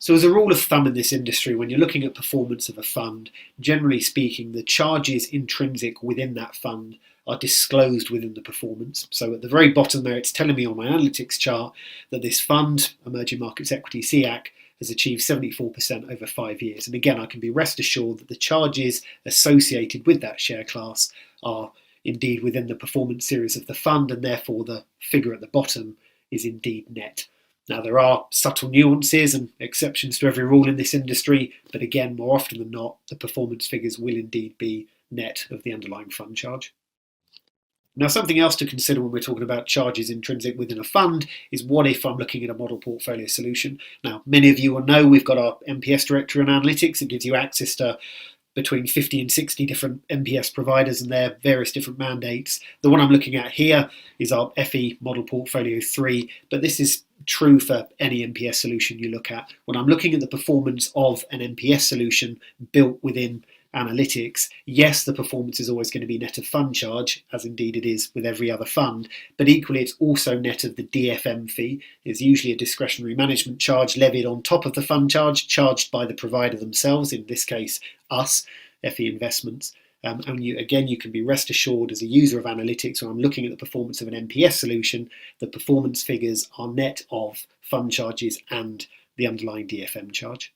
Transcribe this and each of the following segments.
So as a rule of thumb in this industry, when you're looking at performance of a fund, generally speaking, the charges intrinsic within that fund are disclosed within the performance. So at the very bottom there, it's telling me on my analytics chart that this fund, Emerging Markets Equity SEAC, has achieved 74% over 5 years. And again, I can be rest assured that the charges associated with that share class are indeed within the performance series of the fund, and therefore the figure at the bottom is indeed net. Now, there are subtle nuances and exceptions to every rule in this industry, but again, more often than not, the performance figures will indeed be net of the underlying fund charge. Now, something else to consider when we're talking about charges intrinsic within a fund is what if I'm looking at a model portfolio solution. Now, many of you will know we've got our MPS directory and analytics. It gives you access to between 50 and 60 different MPS providers and their various different mandates. The one I'm looking at here is our FE Model Portfolio 3, but this is true for any MPS solution you look at. When I'm looking at the performance of an MPS solution built within analytics, yes, the performance is always going to be net of fund charge, as indeed it is with every other fund, but equally it's also net of the DFM fee. It's usually a discretionary management charge levied on top of the fund charge, charged by the provider themselves, in this case us, FE Investments. And you can be rest assured as a user of analytics, when I'm looking at the performance of an MPS solution, the performance figures are net of fund charges and the underlying DFM charge.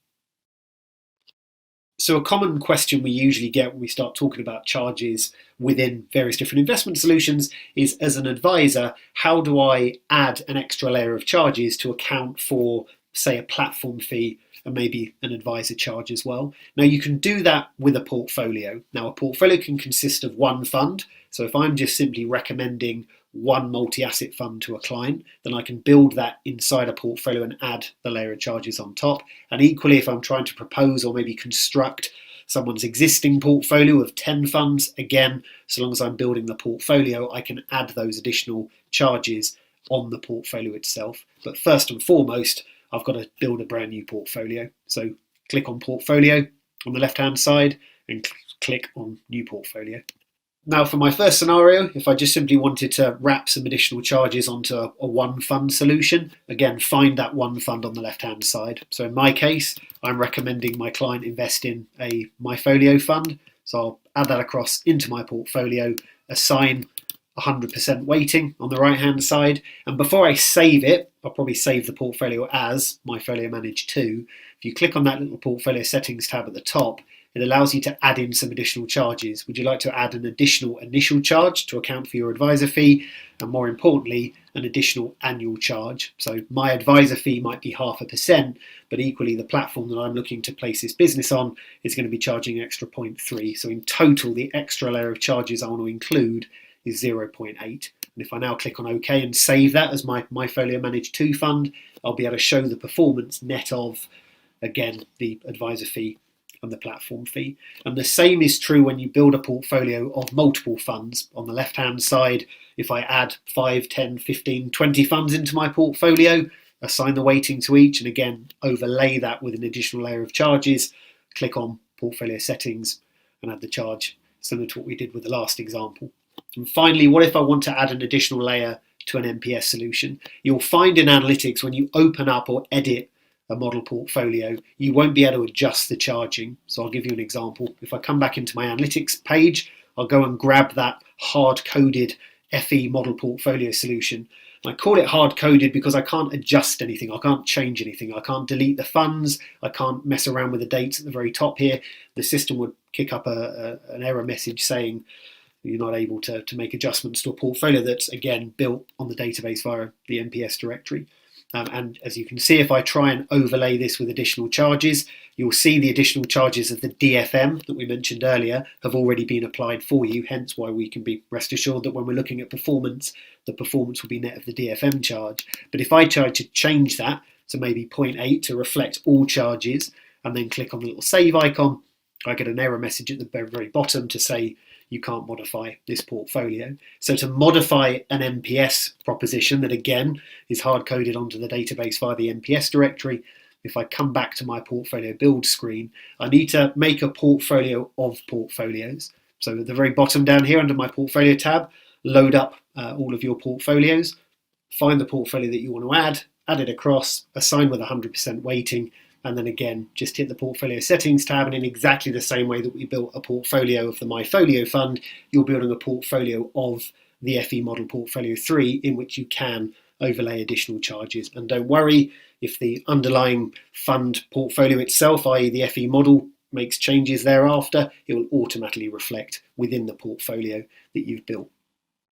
So a common question we usually get when we start talking about charges within various different investment solutions is, as an advisor, how do I add an extra layer of charges to account for, say, a platform fee and maybe an advisor charge as well? Now, you can do that with a portfolio. Now, a portfolio can consist of one fund. So if I'm just simply recommending one multi-asset fund to a client, then I can build that inside a portfolio and add the layer of charges on top. And equally, if I'm trying to propose or maybe construct someone's existing portfolio of 10 funds, again, so long as I'm building the portfolio, I can add those additional charges on the portfolio itself. But first and foremost, I've got to build a brand new portfolio. So click on Portfolio on the left-hand side and click on New Portfolio. Now, for my first scenario, if I just simply wanted to wrap some additional charges onto a one fund solution, again, find that one fund on the left-hand side. So in my case, I'm recommending my client invest in a MyFolio fund. So I'll add that across into my portfolio, assign 100% weighting on the right-hand side. And before I save it, I'll probably save the portfolio as MyFolio Manage 2. If you click on that little portfolio settings tab at the top, it allows you to add in some additional charges. Would you like to add an additional initial charge to account for your advisor fee? And more importantly, an additional annual charge. So my advisor fee might be 0.5%, but equally the platform that I'm looking to place this business on is going to be charging an extra 0.3. So in total, the extra layer of charges I want to include is 0.8. And if I now click on OK and save that as my MyFolio Manage 2 fund, I'll be able to show the performance net of, again, the advisor fee and the platform fee. And the same is true when you build a portfolio of multiple funds. On the left-hand side, if I add 5, 10, 15, 20 funds into my portfolio, assign the weighting to each, and again, overlay that with an additional layer of charges, click on Portfolio Settings and add the charge, similar to what we did with the last example. And finally, what if I want to add an additional layer to an MPS solution? You'll find in analytics when you open up or edit a model portfolio, you won't be able to adjust the charging. So I'll give you an example. If I come back into my analytics page, I'll go and grab that hard-coded FE model portfolio solution. I call it hard-coded because I can't adjust anything. I can't change anything. I can't delete the funds. I can't mess around with the dates at the very top here. The system would kick up an error message saying you're not able to make adjustments to a portfolio that's, again, built on the database via the MPS directory. And as you can see, if I try and overlay this with additional charges, you'll see the additional charges of the DFM that we mentioned earlier have already been applied for you, hence why we can be rest assured that when we're looking at performance, the performance will be net of the DFM charge. But if I try to change that to maybe 0.8 to reflect all charges and then click on the little save icon, I get an error message at the very bottom to say you can't modify this portfolio. So to modify an MPS proposition that again is hard-coded onto the database via the MPS directory, if I come back to my portfolio build screen, I need to make a portfolio of portfolios. So at the very bottom down here under my portfolio tab, load up all of your portfolios, find the portfolio that you want to add it across, assign with 100% weighting, and then again, just hit the portfolio settings tab, and in exactly the same way that we built a portfolio of the MyFolio fund, you're building a portfolio of the FE Model Portfolio 3 in which you can overlay additional charges. And don't worry, if the underlying fund portfolio itself, i.e. the FE model, makes changes thereafter, it will automatically reflect within the portfolio that you've built.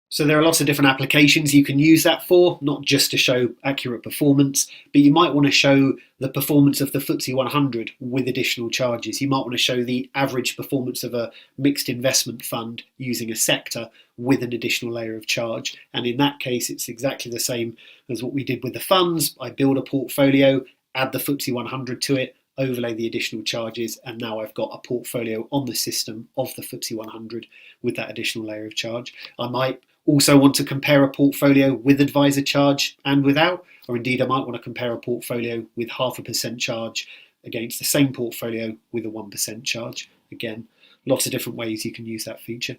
So there are lots of different applications you can use that for, not just to show accurate performance, but you might want to show the performance of the FTSE 100 with additional charges. You might want to show the average performance of a mixed investment fund using a sector with an additional layer of charge. And in that case, it's exactly the same as what we did with the funds. I build a portfolio, add the FTSE 100 to it, overlay the additional charges, and now I've got a portfolio on the system of the FTSE 100 with that additional layer of charge. I might also want to compare a portfolio with advisor charge and without, or indeed I might want to compare a portfolio with 0.5% charge against the same portfolio with a 1% charge. Again, lots of different ways you can use that feature.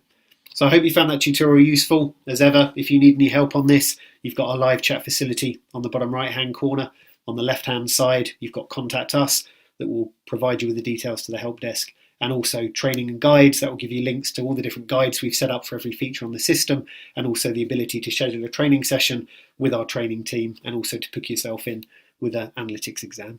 So I hope you found that tutorial useful. As ever, if you need any help on this, you've got our live chat facility on the bottom right hand corner. On the left hand side, you've got Contact Us that will provide you with the details to the help desk, and also training and guides that will give you links to all the different guides we've set up for every feature on the system, and also the ability to schedule a training session with our training team, and also to book yourself in with an analytics exam.